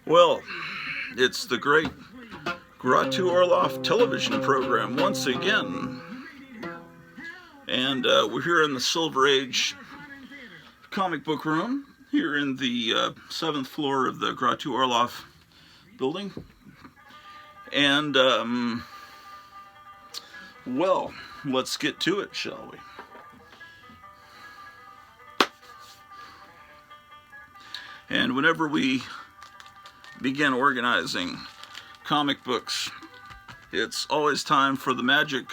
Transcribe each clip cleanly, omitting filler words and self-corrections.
Well, it's the great Gratu Orloff television program once again. And we're here in the Silver Age comic book room, here in the 7th floor of the Gratu Orloff building. And, well, let's get to it, shall we? And whenever we begin organizing comic books, it's always time for the magic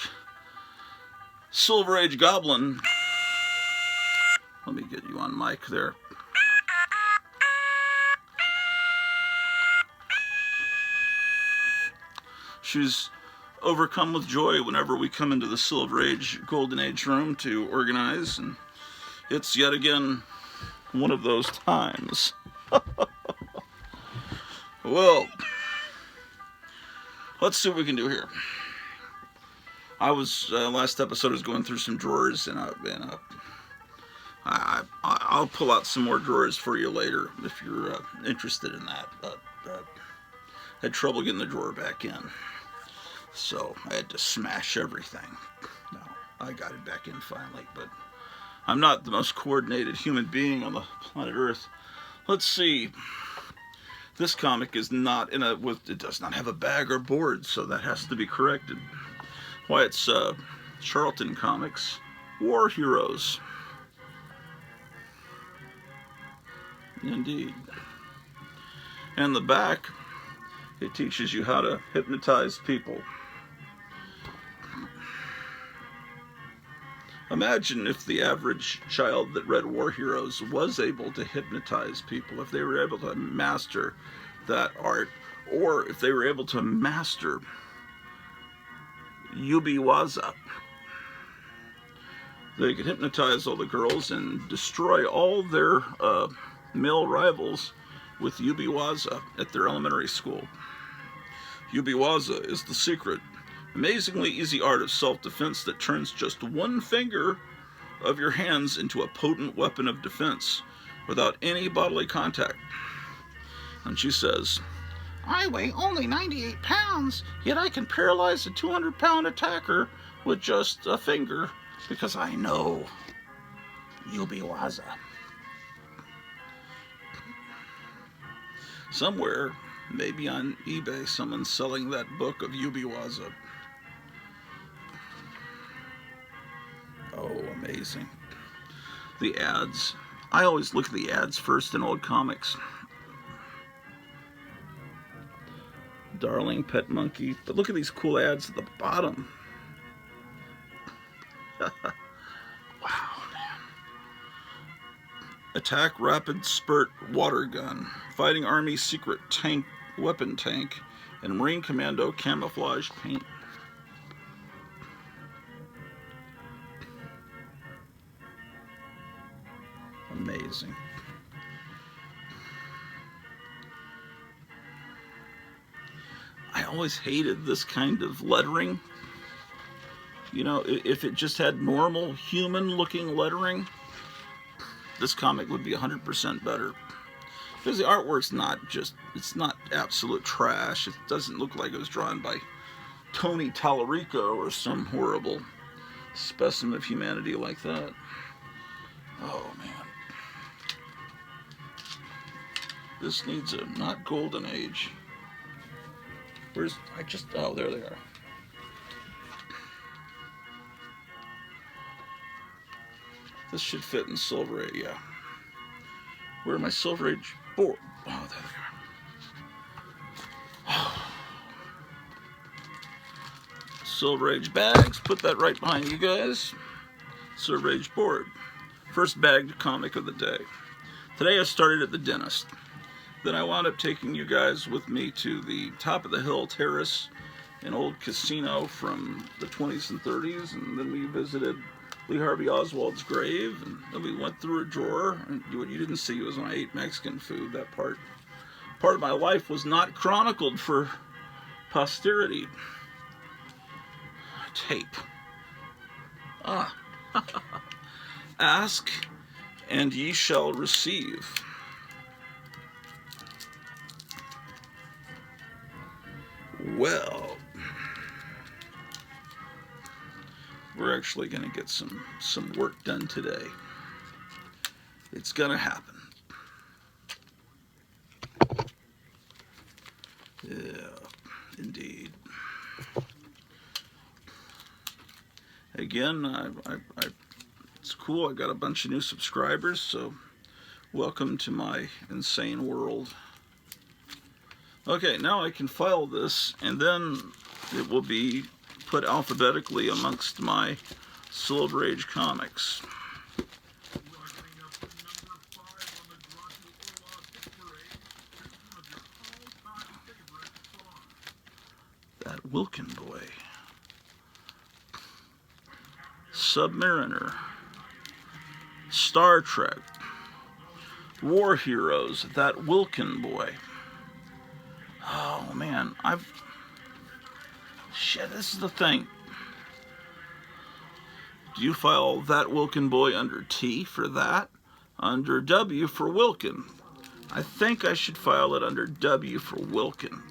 Silver Age Goblin. Let me get you on mic there. She's overcome with joy whenever we come into the Silver Age, Golden Age room to organize, and it's yet again one of those times. Well, let's see what we can do here. I was, last episode, I was going through some drawers, and I'll pull out some more drawers for you later if you're interested in that. But I had trouble getting the drawer back in, so I had to smash everything. No, I got it back in finally, but I'm not the most coordinated human being on the planet Earth. Let's see. This comic is not it does not have a bag or board, so that has to be corrected. Why, it's Charlton Comics, War Heroes. Indeed. And the back, it teaches you how to hypnotize people. Imagine if the average child that read War Heroes was able to hypnotize people, if they were able to master that art, or if they were able to master Yubiwaza. They could hypnotize all the girls and destroy all their male rivals with Yubiwaza at their elementary school. Yubiwaza is the secret, amazingly easy art of self-defense that turns just one finger of your hands into a potent weapon of defense without any bodily contact. And she says, I weigh only 98 pounds, yet I can paralyze a 200-pound attacker with just a finger because I know Yubiwaza. Somewhere, maybe on eBay, someone's selling that book of Yubiwaza. Oh, amazing. The ads. I always look at the ads first in old comics. Darling Pet Monkey. But look at these cool ads at the bottom. Wow, man. Attack Rapid Spurt Water Gun. Fighting Army Secret Tank Weapon Tank. And Marine Commando Camouflage Paint. Amazing. I always hated this kind of lettering. You know, if it just had normal human-looking lettering, this comic would be 100% better. Because the artwork's it's not absolute trash. It doesn't look like it was drawn by Tony Tallarico or some horrible specimen of humanity like that. Oh, man. This needs a not golden age. Oh, there they are. This should fit in Silver Age, yeah. Where are my Silver Age board? Oh, there they are. Silver Age bags, put that right behind you guys. Silver Age board. First bagged comic of the day. Today I started at the dentist. Then I wound up taking you guys with me to the Top of the Hill Terrace, an old casino from the 20s and 30s, and then we visited Lee Harvey Oswald's grave, and then we went through a drawer, and what you didn't see was when I ate Mexican food. That part of my life was not chronicled for posterity. Tape. Ask, and ye shall receive. Well, we're actually going to get some work done today. It's going to happen. Yeah, indeed. Again, it's cool. I got a bunch of new subscribers, so welcome to my insane world. Okay, now I can file this, and then it will be put alphabetically amongst my Silver Age comics. That Wilkin Boy. Submariner. Star Trek. War Heroes. That Wilkin Boy. Oh man, shit, this is the thing. Do you file That Wilkin Boy under T for that? Under W for Wilkin? I think I should file it under W for Wilkin.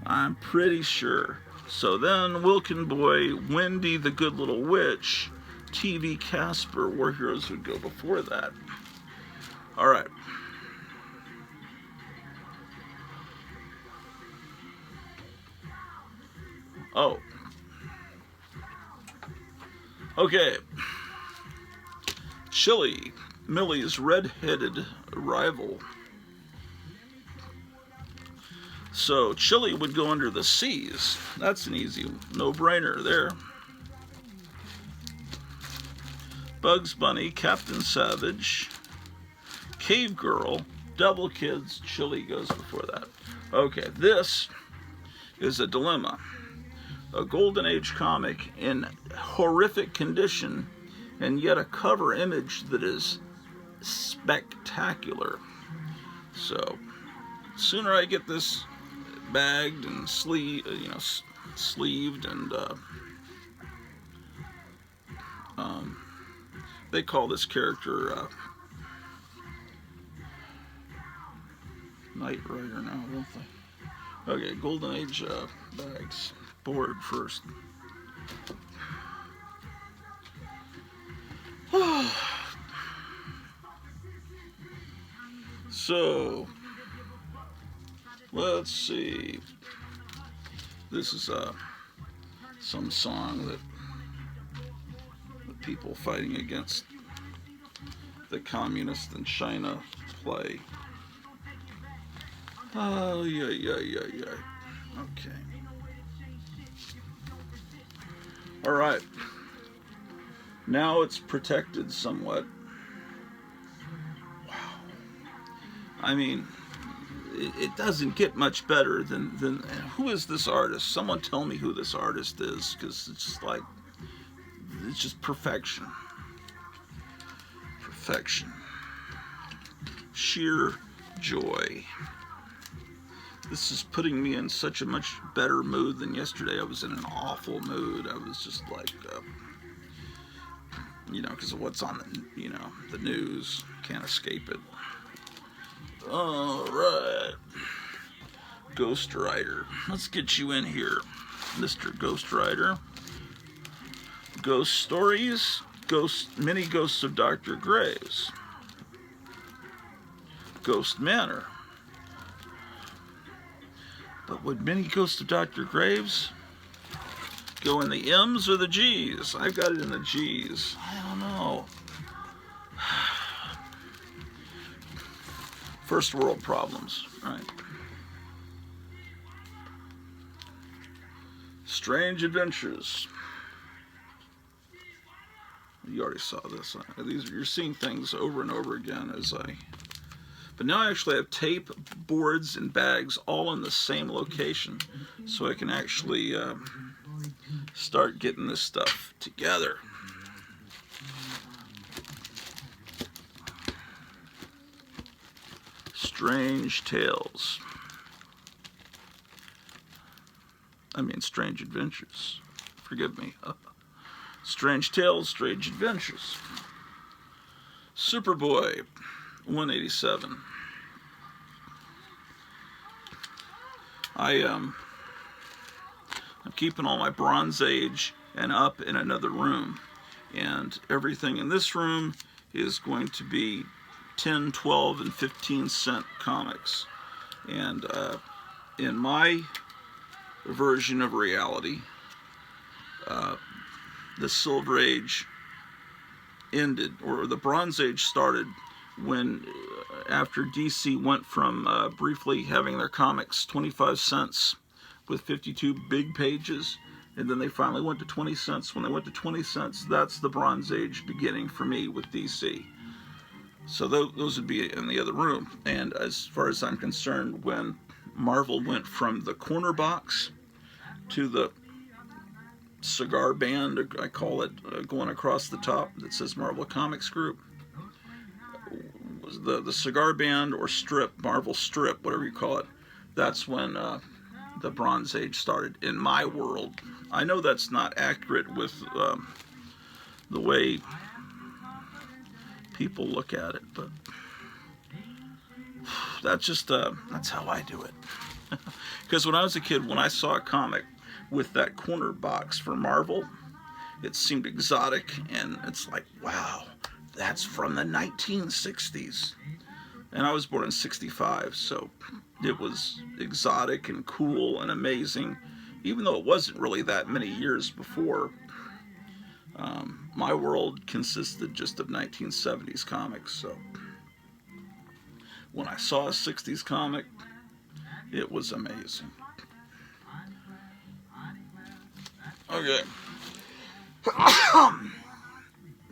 I'm pretty sure. So then Wilkin Boy, Wendy the Good Little Witch, TV Casper, War Heroes would go before that. Alright. Oh. Okay. Chili, Millie's red-headed rival. So Chili would go under the C's. That's an easy no-brainer there. Bugs Bunny, Captain Savage, Cave Girl, Double Kids, Chili goes before that. Okay, this is a dilemma. A Golden Age comic in horrific condition, and yet a cover image that is spectacular. So, sooner I get this bagged and sleeved and they call this character Knight Rider now, don't they? Okay, Golden Age bags. Board first. So let's see. This is some song that the people fighting against the communists in China play. Oh yeah. Okay. All right. Now it's protected somewhat. Wow. I mean, it doesn't get much better than who is this artist? Someone tell me who this artist is, because it's just like, it's just perfection. Perfection. Sheer joy. This is putting me in such a much better mood than yesterday. I was in an awful mood. I was just like, because of what's on the news. Can't escape it. All right. Ghost Rider. Let's get you in here, Mr. Ghost Rider. Ghost Stories. Many Ghosts of Dr. Graves. Ghost Manor. But would Many Ghosts of Dr. Graves go in the M's or the G's? I've got it in the G's. I don't know. First world problems, right? Strange Adventures. You already saw this. You're seeing things over and over again as I... But now I actually have tape, boards, and bags all in the same location, so I can actually start getting this stuff together. Strange Tales. Strange Adventures. Forgive me. Strange Tales, Strange Adventures. Superboy, 187. I'm keeping all my Bronze Age and up in another room, and everything in this room is going to be 10, 12, and 15-cent comics. And in my version of reality, the Silver Age ended, or the Bronze Age started when, after DC went from briefly having their comics 25 cents with 52 big pages, and then they finally went to 20 cents. When they went to 20 cents, that's the Bronze Age beginning for me with DC. So those would be in the other room. And as far as I'm concerned, when Marvel went from the corner box to the cigar band, I call it, going across the top that says Marvel Comics Group, the cigar band or strip, Marvel strip, whatever you call it, that's when the Bronze Age started in my world. I know that's not accurate with the way people look at it, but that's just that's how I do it. Because when I was a kid, when I saw a comic with that corner box for Marvel, it seemed exotic, and it's like, wow, that's from the 1960s. And I was born in 65, so it was exotic and cool and amazing, even though it wasn't really that many years before. My world consisted just of 1970s comics, so when I saw a 60s comic, it was amazing. Okay.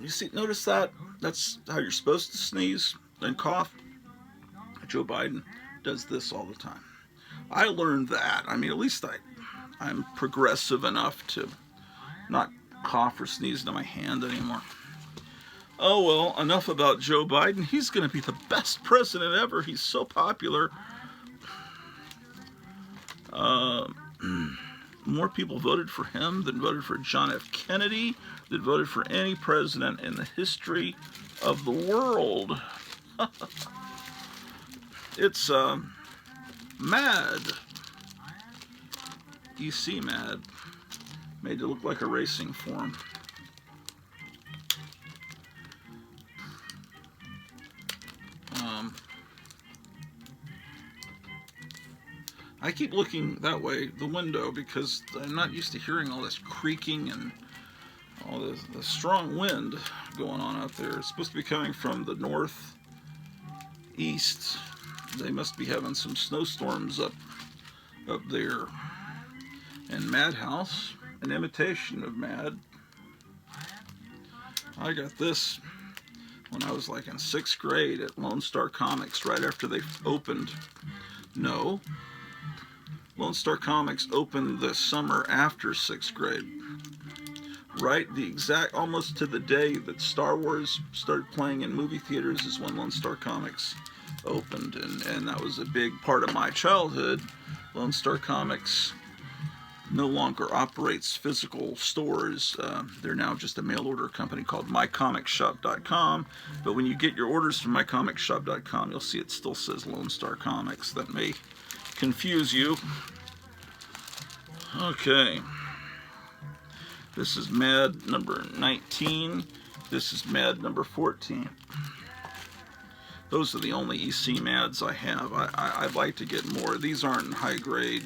You see, notice that? That's how you're supposed to sneeze and cough. Joe Biden does this all the time. I learned that. I mean, at least I'm progressive enough to not cough or sneeze into my hand anymore. Oh well, enough about Joe Biden. He's going to be the best president ever. He's so popular. More people voted for him than voted for John F. Kennedy, than voted for any president in the history of the world. It's mad. DC mad. Made it look like a racing form. I keep looking that way, the window, because I'm not used to hearing all this creaking and all this the strong wind going on out there. It's supposed to be coming from the northeast. They must be having some snowstorms up there. And Madhouse, an imitation of Mad. I got this when I was like in 6th grade at Lone Star Comics right after they opened. No, Lone Star Comics opened the summer after 6th grade. Right, the exact, almost to the day that Star Wars started playing in movie theaters is when Lone Star Comics opened, and that was a big part of my childhood. Lone Star Comics no longer operates physical stores. They're now just a mail order company called mycomicshop.com. But when you get your orders from mycomicshop.com, you'll see it still says Lone Star Comics. That may confuse you. Okay. This is Mad number 19. This is Mad number 14. Those are the only EC Mads I have. I'd like to get more. These aren't high grade.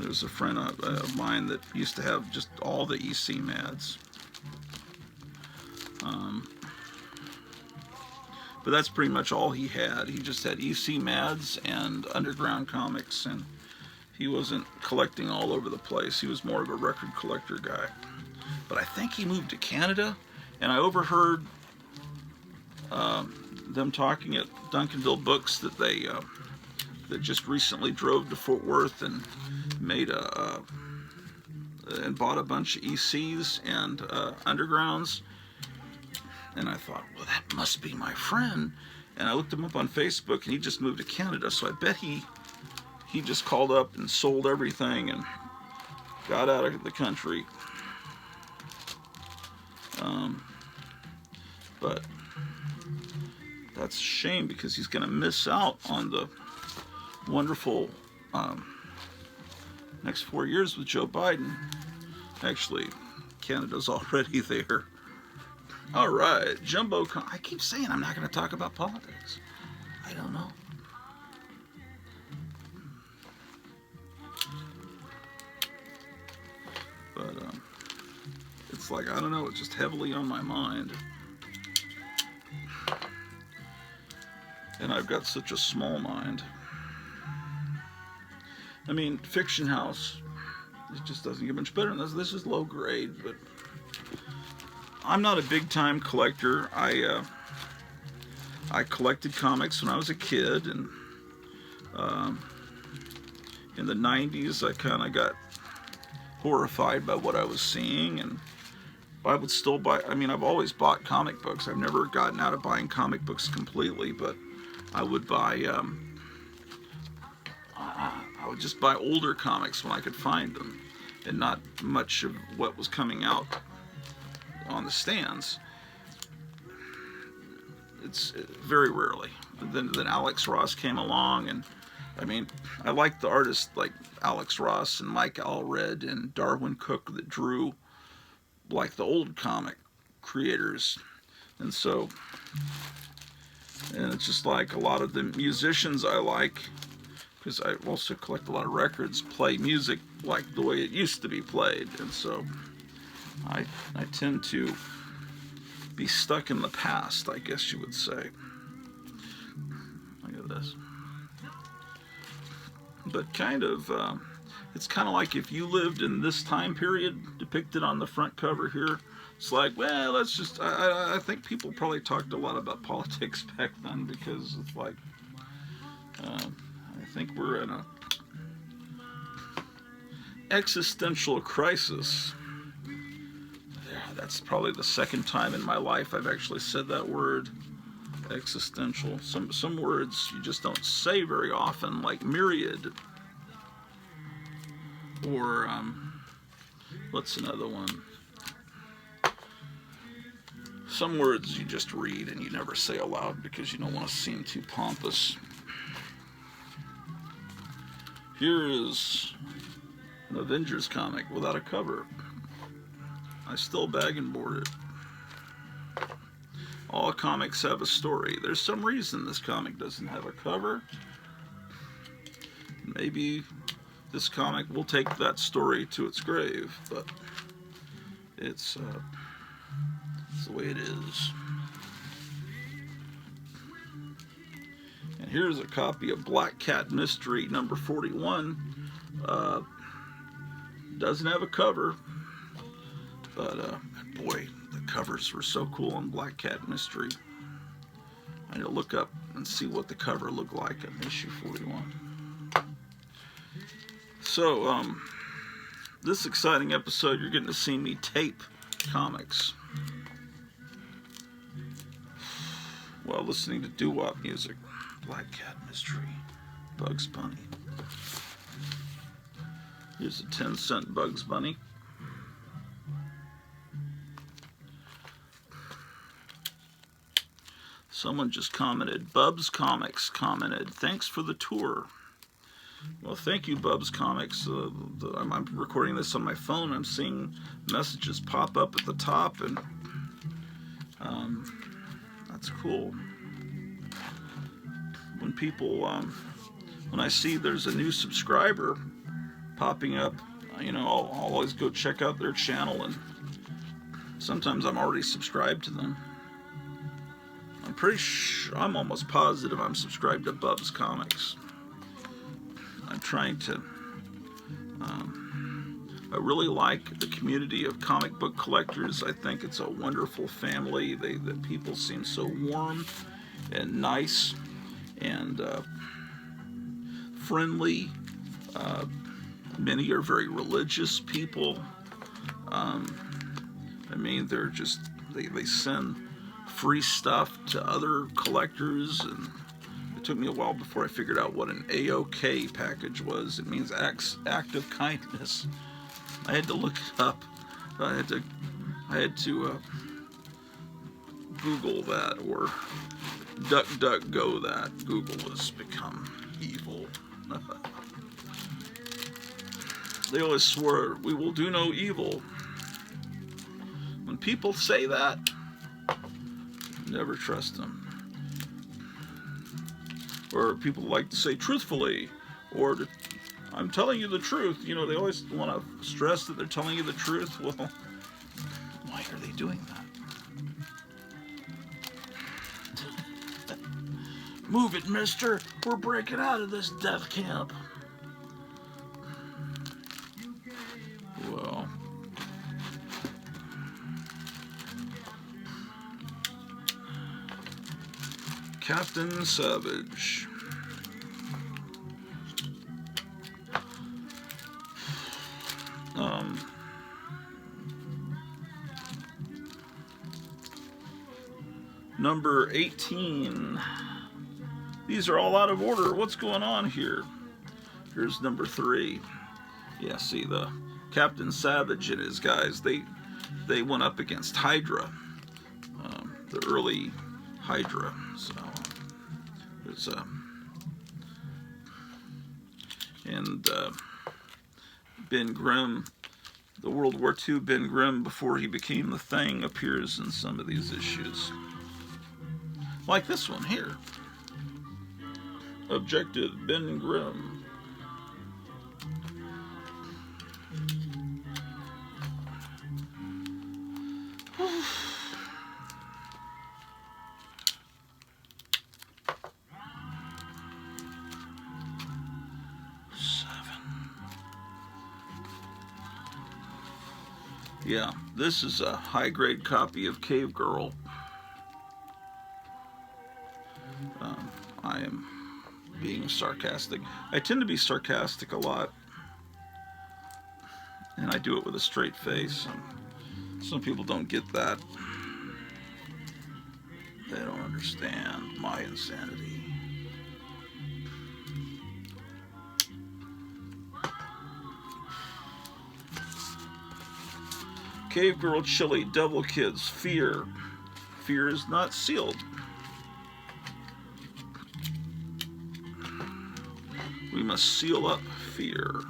There's a friend of mine that used to have just all the EC Mads. But that's pretty much all he had. He just had EC Mads and Underground Comics, and he wasn't collecting all over the place. He was more of a record collector guy. But I think he moved to Canada, and I overheard them talking at Duncanville Books that they that just recently drove to Fort Worth and made and bought a bunch of ECs and Undergrounds. And I thought, well, that must be my friend. And I looked him up on Facebook, and he just moved to Canada. So I bet he just called up and sold everything and got out of the country. Um, but that's a shame because he's going to miss out on the wonderful next 4 years with Joe Biden. Actually, Canada's already there. All right, Jumbo. I keep saying I'm not going to talk about politics. I don't know. But it's like, I don't know, it's just heavily on my mind. And I've got such a small mind. I mean, Fiction House, it just doesn't get much better than this. This is low grade, but I'm not a big time collector. I collected comics when I was a kid, and in the 90s I kind of got horrified by what I was seeing, and I would still buy. I mean, I've always bought comic books. I've never gotten out of buying comic books completely, but I would buy. I would just buy older comics when I could find them, and not much of what was coming out on the stands. It's very rarely. Then Alex Ross came along, and I mean, I like the artists like Alex Ross and Mike Allred and Darwin Cook that drew like the old comic creators. And so, and it's just like a lot of the musicians I like, because I also collect a lot of records, play music like the way it used to be played. And so I tend to be stuck in the past, I guess you would say. Look at this. But kind of, it's kind of like if you lived in this time period depicted on the front cover here. It's like, well, let's just, I think people probably talked a lot about politics back then, because it's like, I think we're in a existential crisis. Yeah, that's probably the second time in my life I've actually said that word, existential. Some words you just don't say very often, like myriad, or what's another one? Some words you just read and you never say aloud because you don't want to seem too pompous. Here is an Avengers comic without a cover. I still bag and board it. All comics have a story. There's some reason this comic doesn't have a cover. Maybe this comic will take that story to its grave, but it's the way it is. And here's a copy of Black Cat Mystery number 41. Doesn't have a cover, but boy, the covers were so cool on Black Cat Mystery. I need to look up and see what the cover looked like in issue 41. So, this exciting episode, you're getting to see me tape comics while listening to doo-wop music. Black Cat Mystery, Bugs Bunny. Here's a 10-cent Bugs Bunny. Someone just commented, Bubs Comics commented, thanks for the tour. Well, thank you, Bubs Comics. I'm recording this on my phone. I'm seeing messages pop up at the top, and that's cool. When people, when I see there's a new subscriber popping up, you know, I'll always go check out their channel, and sometimes I'm already subscribed to them. I'm pretty sure, I'm almost positive I'm subscribed to Bubs Comics. I'm trying to, I really like the community of comic book collectors. I think it's a wonderful family. The people seem so warm and nice and friendly. Many are very religious people. I mean, they're just, they send free stuff to other collectors, and it took me a while before I figured out what an AOK package was. It means act of kindness. I had to look it up. I had to Google that, or DuckDuckGo that. Google has become evil. They always swore, we will do no evil. When people say that, never trust them. Or people like to say truthfully, or I'm telling you the truth. You know, they always want to stress that they're telling you the truth. Well, why are they doing that? Move it, mister. We're breaking out of this death camp. Well, Captain Savage. Number 18. These are all out of order. What's going on here? Here's number 3. Yeah, see, the Captain Savage and his guys, they went up against Hydra, the early Hydra. So it's and Ben Grimm, the World War II Ben Grimm, before he became the Thing, appears in some of these issues. Like this one here. Objective Ben Grimm. Yeah, this is a high-grade copy of Cave Girl. I am being sarcastic. I tend to be sarcastic a lot, and I do it with a straight face. Some people don't get that. They don't understand my insanity. Cave Girl Chili, Devil Kids, Fear. Fear is not sealed. We must seal up fear.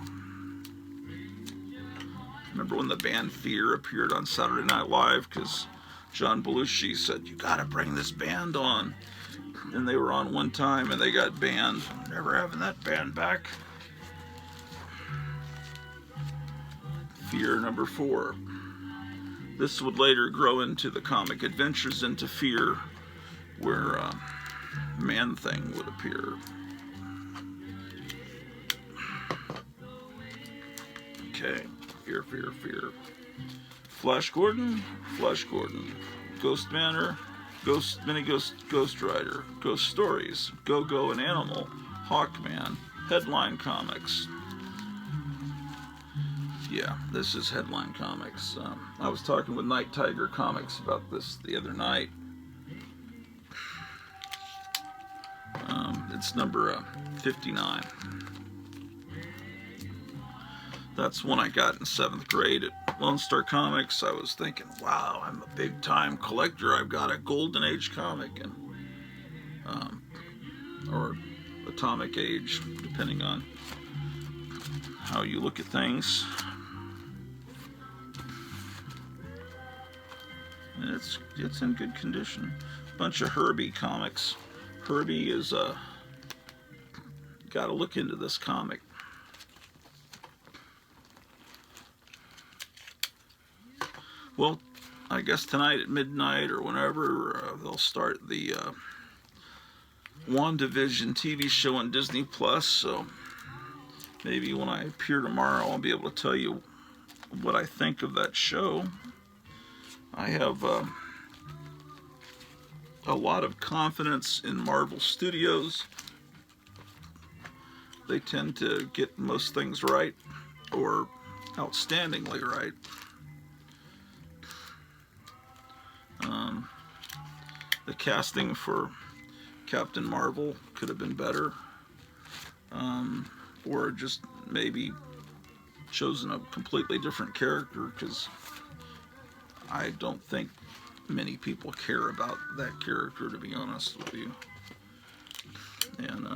Remember when the band Fear appeared on Saturday Night Live? Because John Belushi said, you gotta bring this band on. And they were on one time and they got banned. Never having that band back. Fear number 4. This would later grow into the comic Adventures into Fear, where Man-Thing would appear. Okay, Fear, Fear, Fear. Flash Gordon, Flash Gordon. Ghost Manor, Ghost Mini Ghost, Ghost Rider. Ghost Stories, Go-Go and Animal, Hawkman, Headline Comics. Yeah, this is Headline Comics. I was talking with Night Tiger Comics about this the other night. It's number 59. That's one I got in 7th grade at Lone Star Comics. I was thinking, wow, I'm a big-time collector. I've got a Golden Age comic, and or Atomic Age, depending on how you look at things. And it's in good condition. Bunch of Herbie comics. Herbie is got to look into this comic. Well, I guess tonight at midnight or whenever they'll start the WandaVision TV show on Disney Plus. So maybe when I appear tomorrow, I'll be able to tell you what I think of that show. I have a lot of confidence in Marvel Studios. They tend to get most things right, or outstandingly right. The casting for Captain Marvel could have been better, or just maybe chosen a completely different character, because I don't think many people care about that character, to be honest with you. And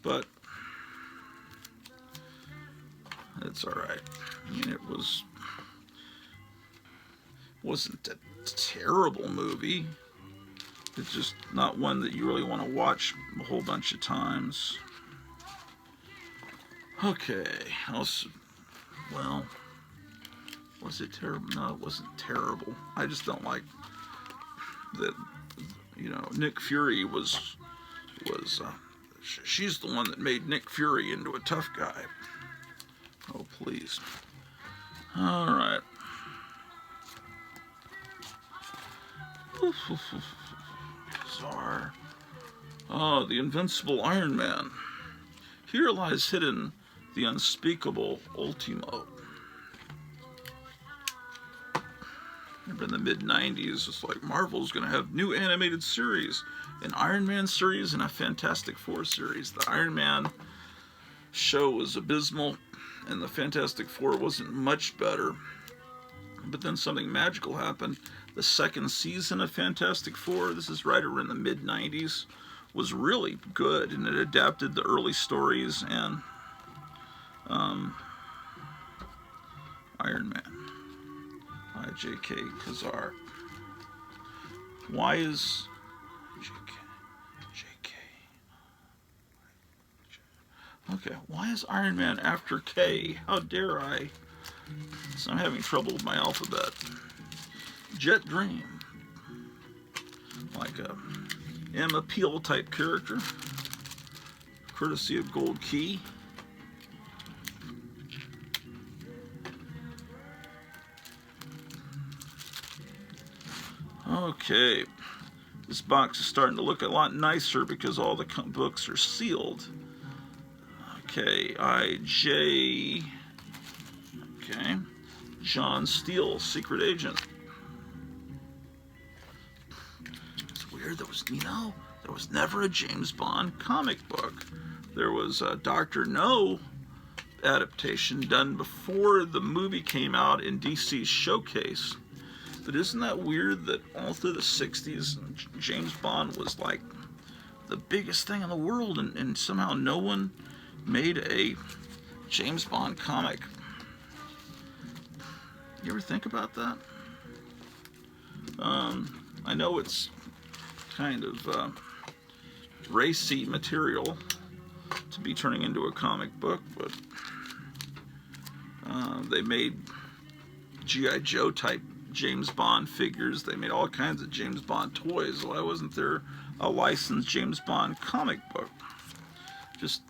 but it's all right. I mean, wasn't a terrible movie. It's just not one that you really want to watch a whole bunch of times. Okay, well, was it terrible? No, it wasn't terrible. I just don't like that. You know, Nick Fury was she's the one that made Nick Fury into a tough guy. Oh, please. All right. Czar. Oh, the invincible Iron Man. Here lies hidden the unspeakable Ultimo. Remember in the mid-90s, it's like Marvel's going to have new animated series, an Iron Man series and a Fantastic Four series. The Iron Man show was abysmal, and the Fantastic Four wasn't much better. But then something magical happened. The second season of Fantastic Four, this is right around the mid-90s, was really good, and it adapted the early stories and Iron Man by J.K. Kazar. Why is J.K. Okay, why is Iron Man after K? How dare I? So I'm having trouble with my alphabet. Jet Dream. Like a Emma Peel type character. Courtesy of Gold Key. Okay. This box is starting to look a lot nicer because all the books are sealed. Okay, I.J. Okay. John Steele, Secret Agent. It's weird, there was never a James Bond comic book. There was a Dr. No adaptation done before the movie came out in DC's Showcase. But isn't that weird that all through the 60s, James Bond was like the biggest thing in the world, and somehow no one made a James Bond comic? You ever think about that? I know it's kind of racy material to be turning into a comic book, but they made G.I. Joe type James Bond figures. They made all kinds of James Bond toys. Why wasn't there a licensed James Bond comic book? Just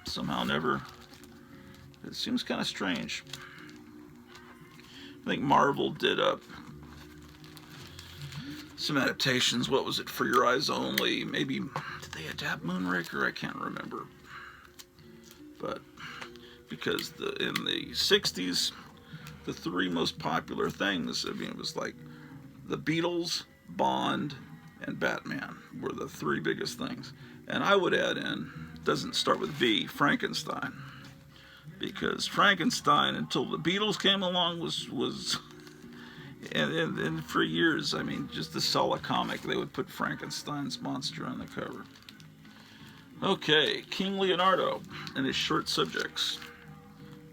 somehow never. It seems kind of strange. I think Marvel did some adaptations. What was it? For Your Eyes Only. Maybe, did they adapt Moonraker? I can't remember. But because in the 60s, the three most popular things, I mean, it was like the Beatles, Bond, and Batman were the three biggest things. And I would add in, doesn't start with B, Frankenstein. Because Frankenstein, until the Beatles came along, was and for years, I mean, just to sell a comic, they would put Frankenstein's monster on the cover. Okay, King Leonardo and his short subjects.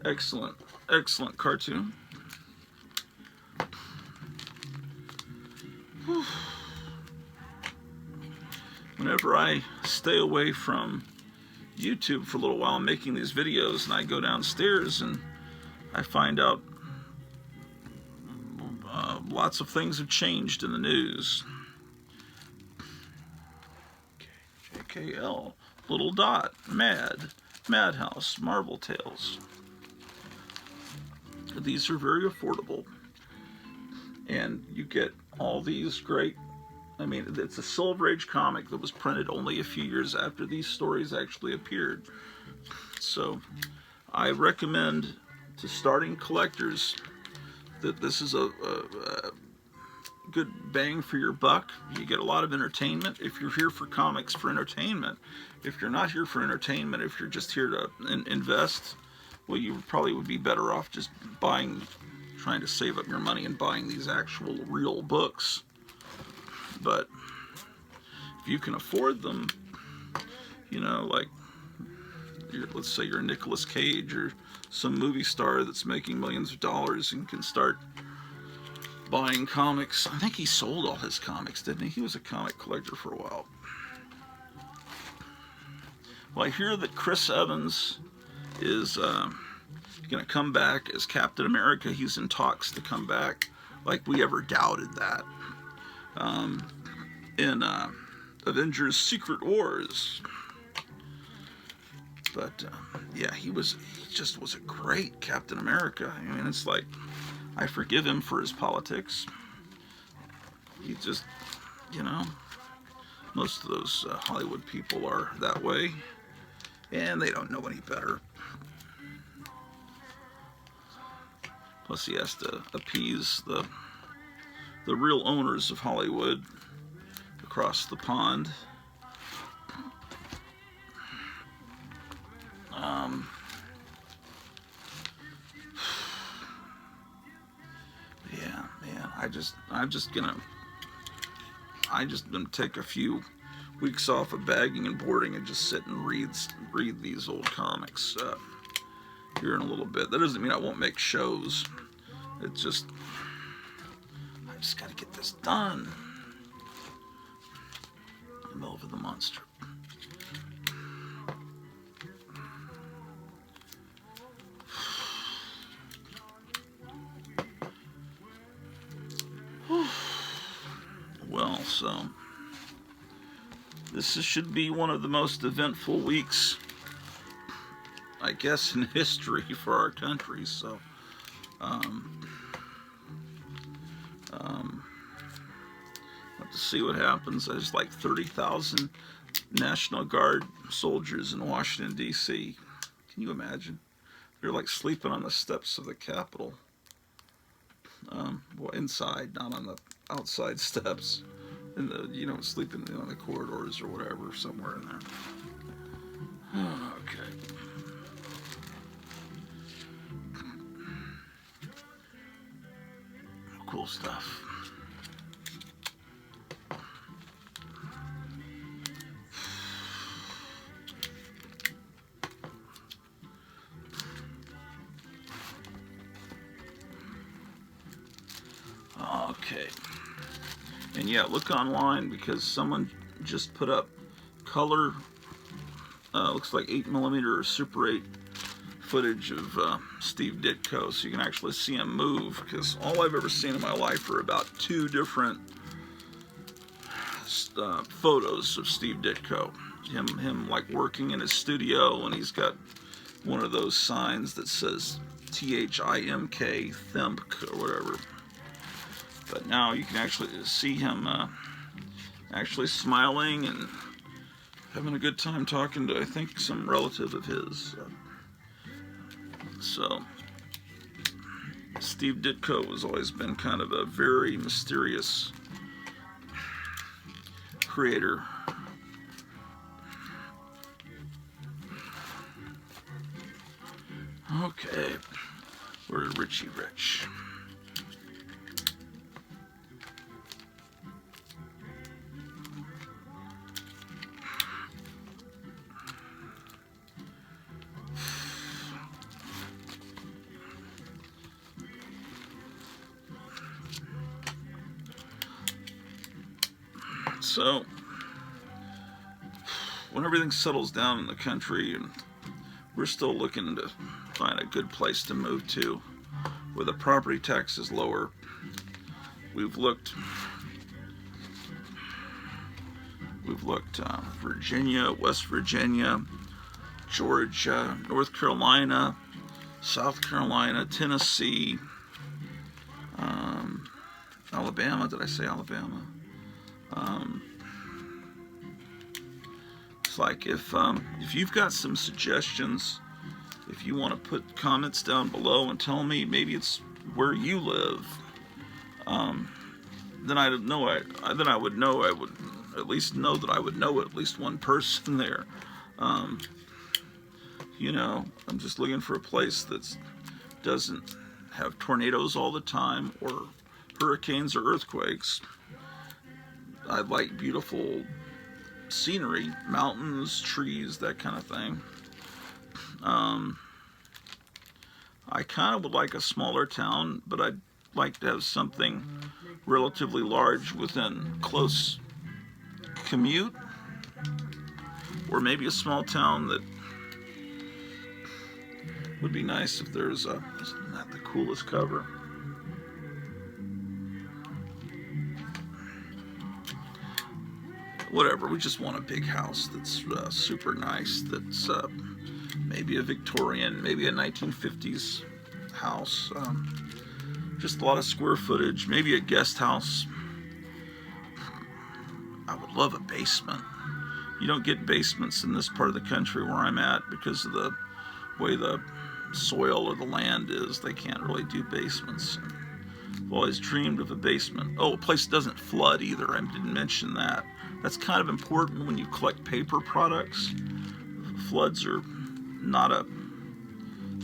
Excellent, excellent cartoon. Whew. Whenever I stay away from YouTube for a little while making these videos, and I go downstairs and I find out lots of things have changed in the news. Okay, JKL, Little Dot, Madhouse, Marvel Tales. These are very affordable, and you get all these great. I mean, it's a Silver Age comic that was printed only a few years after these stories actually appeared. So I recommend to starting collectors that this is a good bang for your buck. You get a lot of entertainment. If you're here for comics for entertainment, if you're not here for entertainment, if you're just here to invest, well, you probably would be better off just buying trying to save up your money and buying these actual real books. But if you can afford them, you know, like, let's say you're Nicolas Cage or some movie star that's making millions of dollars and can start buying comics. I think he sold all his comics, didn't he? He was a comic collector for a while. Well, I hear that Chris Evans is going to come back as Captain America. He's in talks to come back, like we ever doubted that. In Avengers Secret Wars. But yeah, he just was a great Captain America. I mean, it's like, I forgive him for his politics. He just, you know, most of those Hollywood people are that way, and they don't know any better. Plus, he has to appease the real owners of Hollywood across the pond. Yeah, man, I'm just gonna take a few weeks off of bagging and boarding and just sit and read these old comics here in a little bit. That doesn't mean I won't make shows. It's just, I just gotta get this done. I'm over the monster. Well, so this should be one of the most eventful weeks, I guess, in history for our country. So have to see what happens. There's like 30,000 National Guard soldiers in Washington, D.C. Can you imagine? They're like sleeping on the steps of the Capitol. Well, inside, not on the outside steps. In the, you know, sleeping on the corridors or whatever, somewhere in there. Okay. Cool stuff. Okay. And yeah, look online because someone just put up color, looks like 8mm or Super 8 footage of Steve Ditko, so you can actually see him move, because all I've ever seen in my life are about 2 different photos of Steve Ditko. Him like working in his studio, and he's got one of those signs that says THIMK, Thimk, or whatever. But now you can actually see him actually smiling and having a good time talking to, I think, some relative of his. So, Steve Ditko has always been kind of a very mysterious creator. Okay, we're Richie Rich. So, when everything settles down in the country, and we're still looking to find a good place to move to, where the property tax is lower, we've looked Virginia, West Virginia, Georgia, North Carolina, South Carolina, Tennessee, Alabama. Did I say Alabama? It's like if you've got some suggestions, if you want to put comments down below and tell me maybe it's where you live, then I would know. I would at least know that I would know at least one person there. You know, I'm just looking for a place that doesn't have tornadoes all the time, or hurricanes or earthquakes. I like beautiful scenery, mountains, trees, that kind of thing. I kind of would like a smaller town, but I'd like to have something relatively large within close commute, or maybe a small town that would be nice if there's a, isn't that the coolest cover? Whatever, we just want a big house that's super nice, that's maybe a Victorian, maybe a 1950s house, just a lot of square footage, maybe a guest house. I would love a basement. You don't get basements in this part of the country where I'm at because of the way the soil or the land is. They can't really do basements. I've always dreamed of a basement. Oh, a place doesn't flood either. I didn't mention that. That's kind of important when you collect paper products. Floods are not a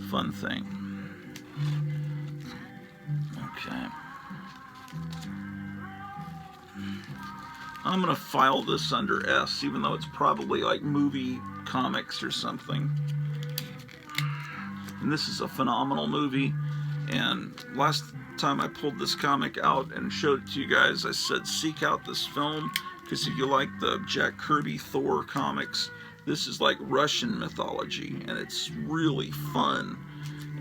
fun thing. Okay. I'm going to file this under S, even though it's probably like movie comics or something. And this is a phenomenal movie. And last time I pulled this comic out and showed it to you guys, I said seek out this film, because if you like the Jack Kirby Thor comics, this is like Russian mythology, and it's really fun.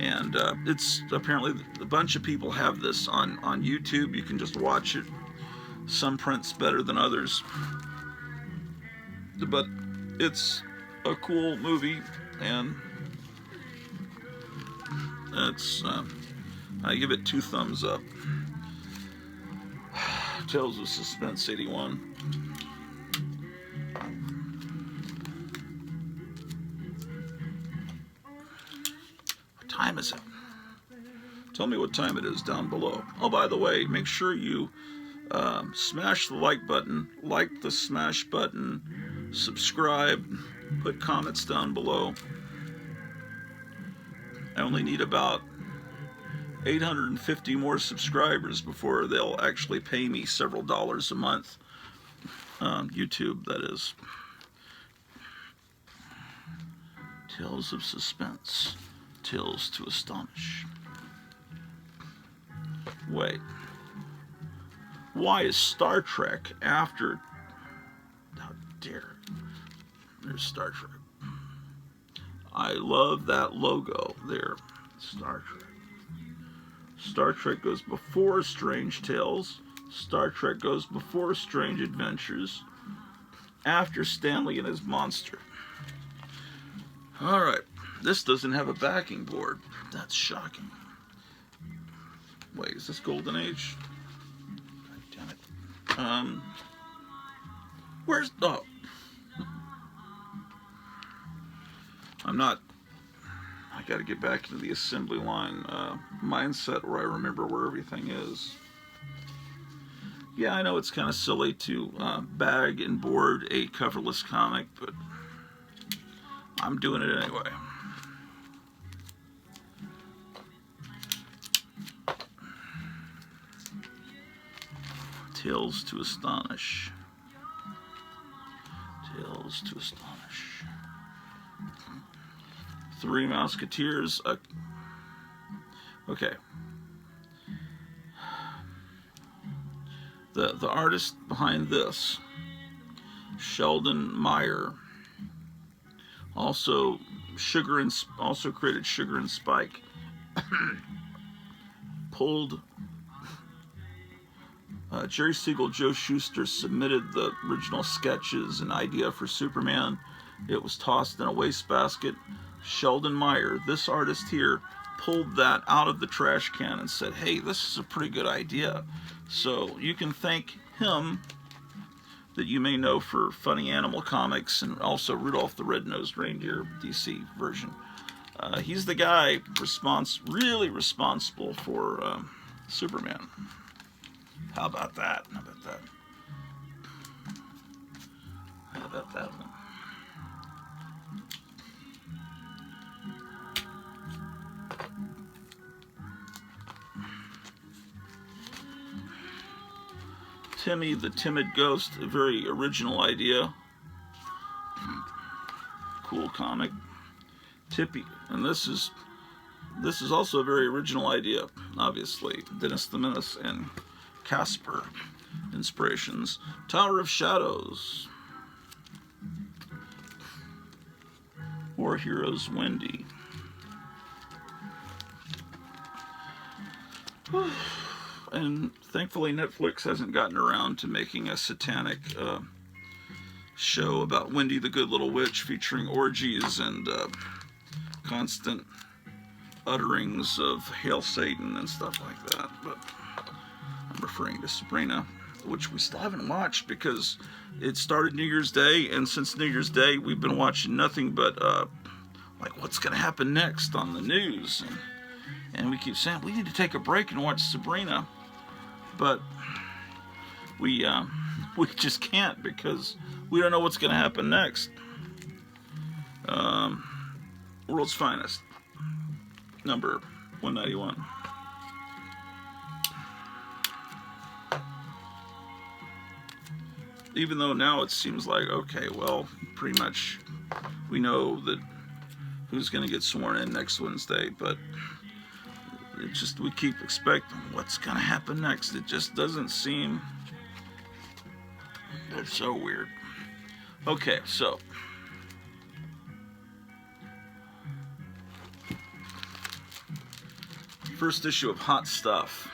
And it's apparently a bunch of people have this on YouTube. You can just watch it. Some prints better than others, but it's a cool movie, and it's I give it 2 thumbs up. Tales of Suspense 81. What time is it? Tell me what time it is down below. Oh, by the way, make sure you smash the like button, like the smash button, subscribe, put comments down below. I only need about 850 more subscribers before they'll actually pay me several dollars a month. YouTube, that is. Tales of Suspense, Tales to Astonish. Wait. Why is Star Trek after... How dare... There's Star Trek. I love that logo there. Star Trek. Star Trek goes before Strange Tales. Star Trek goes before Strange Adventures. After Stanley and his monster. Alright. This doesn't have a backing board. That's shocking. Wait, is this Golden Age? Where's the... I'm not... I gotta get back into the assembly line mindset where I remember where everything is. Yeah, I know it's kind of silly to bag and board a coverless comic, but I'm doing it anyway. Tales to Astonish. Tales to Astonish. 3 Musketeers. Okay. The artist behind this, Sheldon Meyer, also created Sugar and Spike. Pulled. Jerry Siegel, Joe Shuster submitted the original sketches and idea for Superman. It was tossed in a wastebasket. Sheldon Meyer, this artist here, pulled that out of the trash can and said, hey, this is a pretty good idea. So you can thank him, that you may know for Funny Animal Comics and also Rudolph the Red-Nosed Reindeer DC version. He's the guy really responsible for Superman. How about that? How about that? How about that one? Timmy the Timid Ghost, a very original idea. Cool comic. Tippy, and this is also a very original idea, obviously. Dennis the Menace and Casper inspirations. Tower of Shadows. War Heroes Wendy. And thankfully Netflix hasn't gotten around to making a satanic show about Wendy the Good Little Witch featuring orgies and constant utterings of Hail Satan and stuff like that. But I'm referring to Sabrina, which we still haven't watched because it started New Year's Day, and since New Year's Day we've been watching nothing but like what's going to happen next on the news, and we keep saying we need to take a break and watch Sabrina, but we just can't because we don't know what's going to happen next. World's Finest, number 191. Even though now it seems like, okay, well, pretty much we know that who's going to get sworn in next Wednesday, but it just, we keep expecting what's going to happen next. It just doesn't seem, it's so weird. Okay, so first issue of Hot Stuff.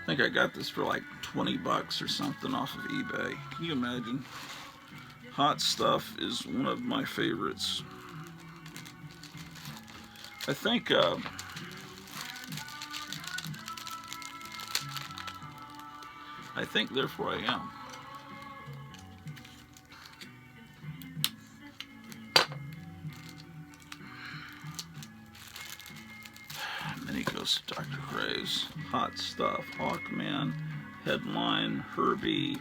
I think I got this for like $20 or something off of eBay. Can you imagine? Hot Stuff is one of my favorites. I think therefore I am. Mini Ghost of Dr. Graves. Hot Stuff. Hawkman. Headline. Herbie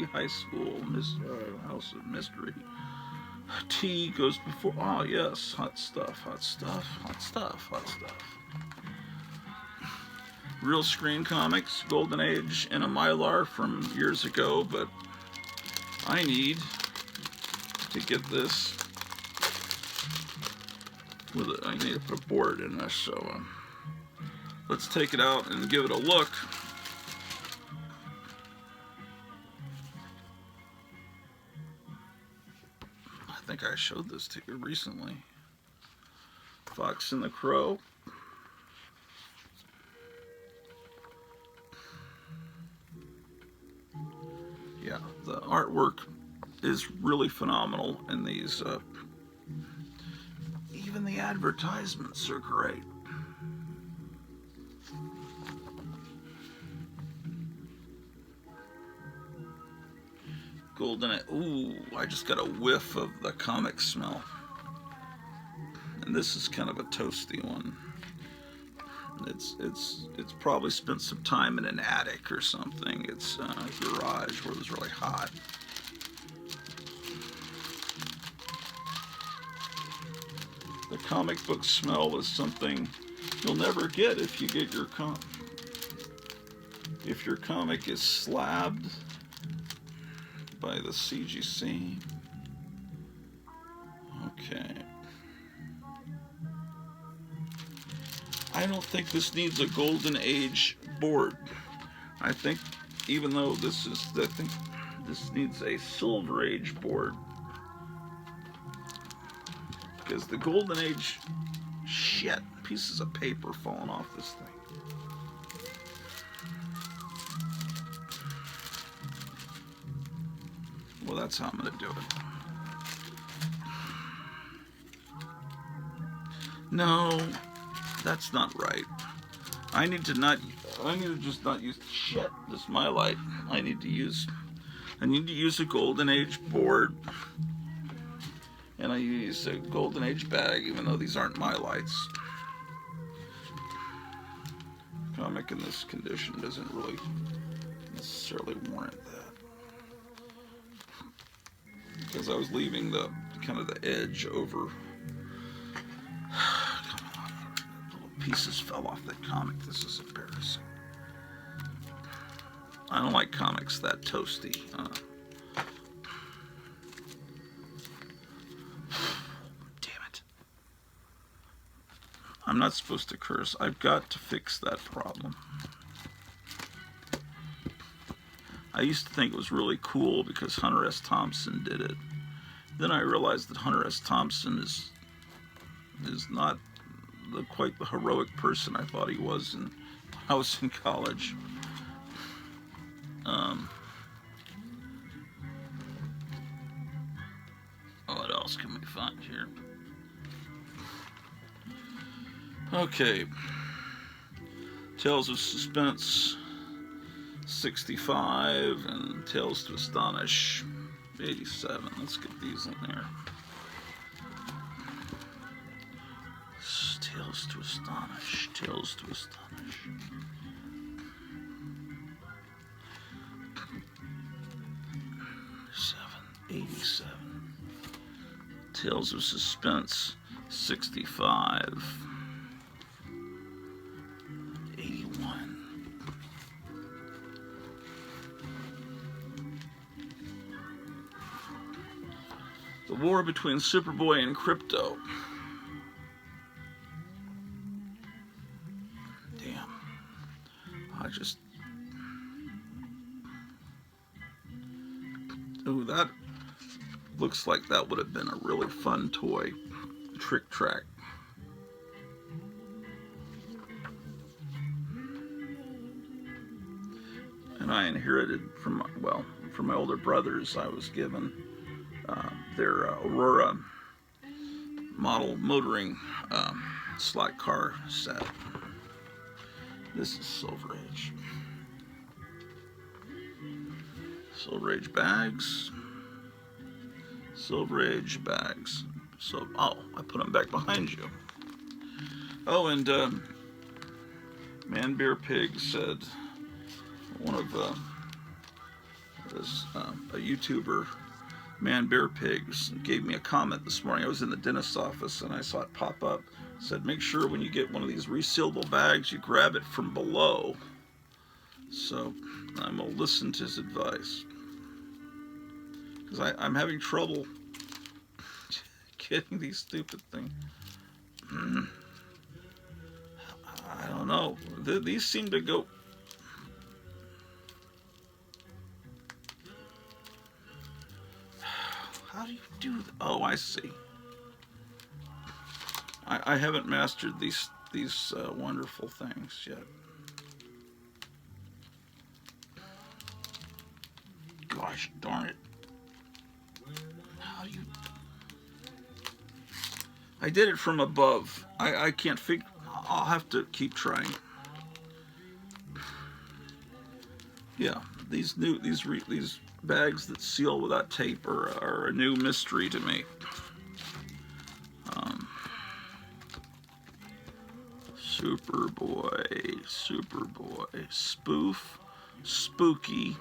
High School. House of Mystery. T goes before. Oh yes. Hot Stuff. Real Screen Comics. Golden Age and a Mylar from years ago, but I need to get this with it. I need to put a board in this, so let's take it out and give it a look. I think I showed this to you recently. Fox and the Crow. Yeah, the artwork is really phenomenal in these. Even the advertisements are great. Golden. Ooh, I just got a whiff of the comic smell. And this is kind of a toasty one. It's probably spent some time in an attic or something. It's a garage where it was really hot. The comic book smell is something you'll never get if you get your if your comic is slabbed by the CGC. Okay. I don't think this needs a Golden Age board. I think, even though this is, I think this needs a Silver Age board. Because the Golden Age, shit, pieces of paper falling off this thing. Well, that's how I'm going to do it. No, that's not right. I need to just not use shit. This is my light. I need to use a Golden Age board. And I use a Golden Age bag, even though these aren't my lights. Comic in this condition doesn't really necessarily warrant that. Because I was leaving the kind of the edge over. Come on, little pieces fell off that comic. This is embarrassing. I don't like comics that toasty. Damn it. I'm not supposed to curse. I've got to fix that problem. I used to think it was really cool because Hunter S. Thompson did it. Then I realized that Hunter S. Thompson is not quite the heroic person I thought he was when I was in college. What else can we find here? Okay. Tales of Suspense 65 and Tales to Astonish 87. Let's get these in there. Tales to Astonish. Tales to Astonish. 87. Tales of Suspense 65. 81. The War Between Superboy and Krypto. Damn. Ooh, that looks like that would have been a really fun toy. Trick Track. And I inherited from my older brothers. I was given their Aurora model motoring slot car set. This is Silver Age. Silver Age bags. Silver Age bags. So, I put them back behind you. Oh, and Man Bear Pig said, one of a YouTuber, Man Bear Pigs, gave me a comment this morning. I was in the dentist's office and I saw it pop up. It said, make sure when you get one of these resealable bags, you grab it from below. So I'm going to listen to his advice. Because I'm having trouble getting these stupid things. I don't know. These seem to go... How do you do that? Oh, I see. I haven't mastered these wonderful things yet. Gosh darn it. How do you... I did it from above. I can't figure... I'll have to keep trying. Yeah, these bags that seal without tape are a new mystery to me. Superboy, Spoof, Spooky,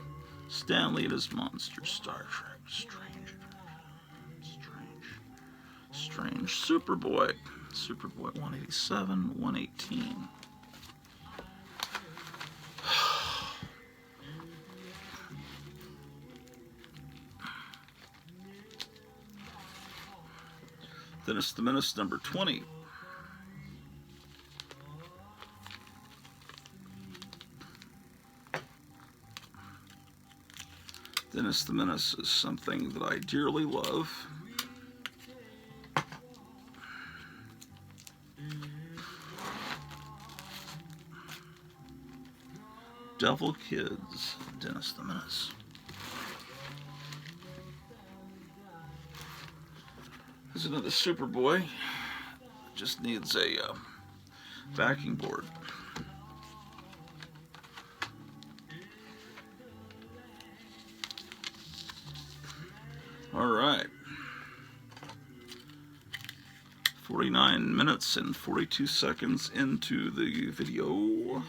Stanley and his Monsters, Star Trek, Strange, Superboy, 187, 118. Dennis the Menace number 20. Dennis the Menace is something that I dearly love. Devil Kids, Dennis the Menace. There's another Superboy. Just needs a backing board. All right. 49 minutes and 42 seconds into the video.